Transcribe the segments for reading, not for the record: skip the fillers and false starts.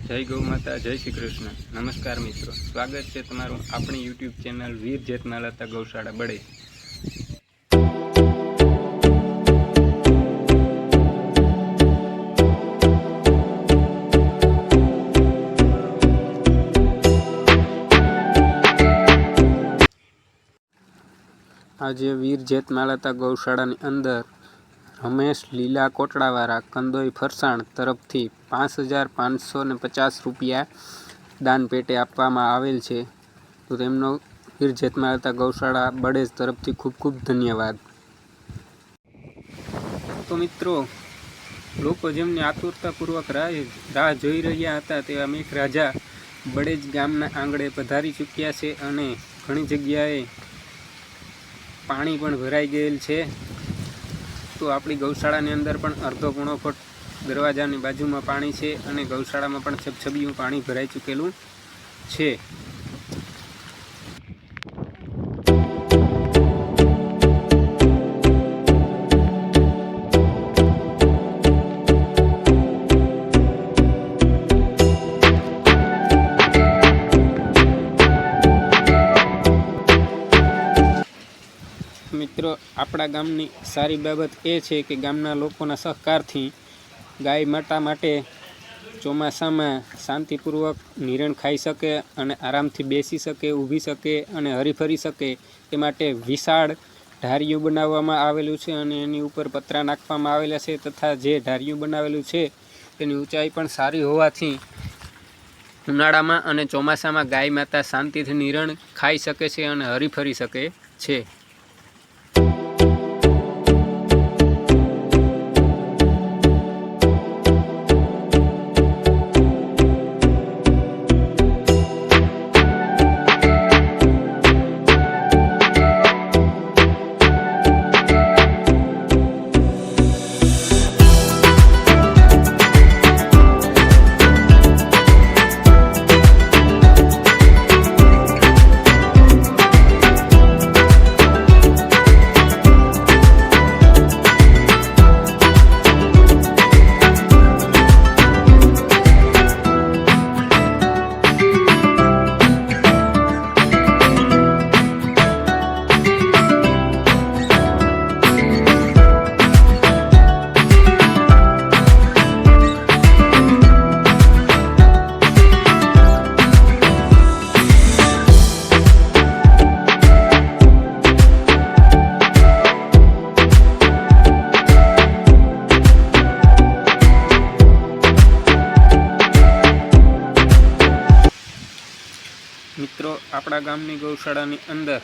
જય ગૌ માતા, જય શ્રી કૃષ્ણ। નમસ્કાર મિત્રો, સ્વાગત છે તમારું આપણી યુટ્યુબ ચેનલ વીર જેતમાલતા ગૌશાળા બડે। આજે વીર જેતમાલતા ગૌશાળાની અંદર રમેશ લીલા કોટડાવાળા કંદોઈ ફરસાણ તરફથી 5550 રૂપિયા દાન પેટે આપવામાં આવેલ છે। તો તેમનો વીર જેતમાલતા ગૌશાળા બડેજ તરફથી ખૂબ ખૂબ ધન્યવાદ। તો મિત્રો, લોકો જેમની આતુરતાપૂર્વક રાહ જોઈ રહ્યા હતા તેવા મેઘરાજા બડેજ ગામના આંગણે પધારી ચૂક્યા છે અને ઘણી જગ્યાએ પાણી પણ ભરાઈ ગયેલ છે। તો આપણી ગૌશાળાની અંદર પણ અડધો પોણો ફૂટ દરવાજાની બાજુમાં પાણી છે અને ગૌશાળામાં પણ છબછબિયું પાણી ભરાઈ ચૂકેલું છે। મિત્રો, આપણા ગામની સારી બાબત એ છે કે ગામના લોકોના સહકારથી ગાય માતા માટે ચોમાસામાં શાંતિપૂર્વક નિરણ ખાઈ શકે અને આરામથી બેસી શકે, ઊભી શકે અને હરીફરી શકે એ માટે વિશાળ ઢારિયું બનાવવામાં આવેલું છે અને એની ઉપર પતરા નાખવામાં આવેલા છે તથા જે ઢારિયું બનાવેલું છે તેની ઊંચાઈ પણ સારી હોવાથી ઉનાળામાં અને ચોમાસામાં ગાય માતા શાંતિથી નિરણ ખાઈ શકે છે અને હરીફરી શકે છે। મિત્રો, આપણા ગામની ગૌશાળાની અંદર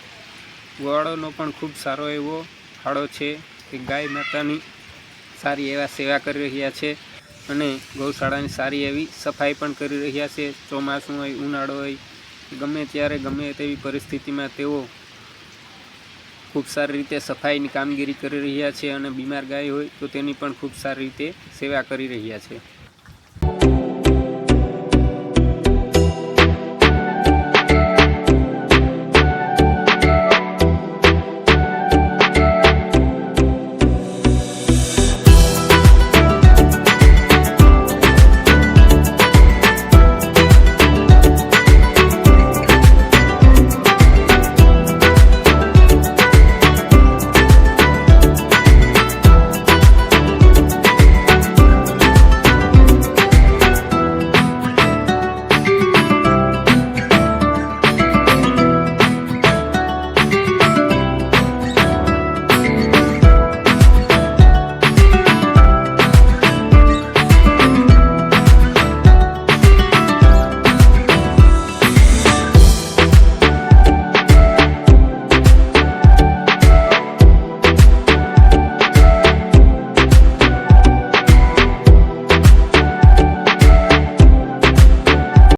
ગોવાળોનો પણ ખૂબ સારો એવો ફાળો છે કે ગાય માતાની સારી એવા સેવા કરી રહ્યા છે અને ગૌશાળાની સારી એવી સફાઈ પણ કરી રહ્યા છે। ચોમાસું હોય, ઉનાળો હોય, ગમે ત્યારે ગમે તેવી પરિસ્થિતિમાં તેઓ ખૂબ સારી રીતે સફાઈની કામગીરી કરી રહ્યા છે અને બીમાર ગાય હોય તો તેની પણ ખૂબ સારી રીતે સેવા કરી રહ્યા છે।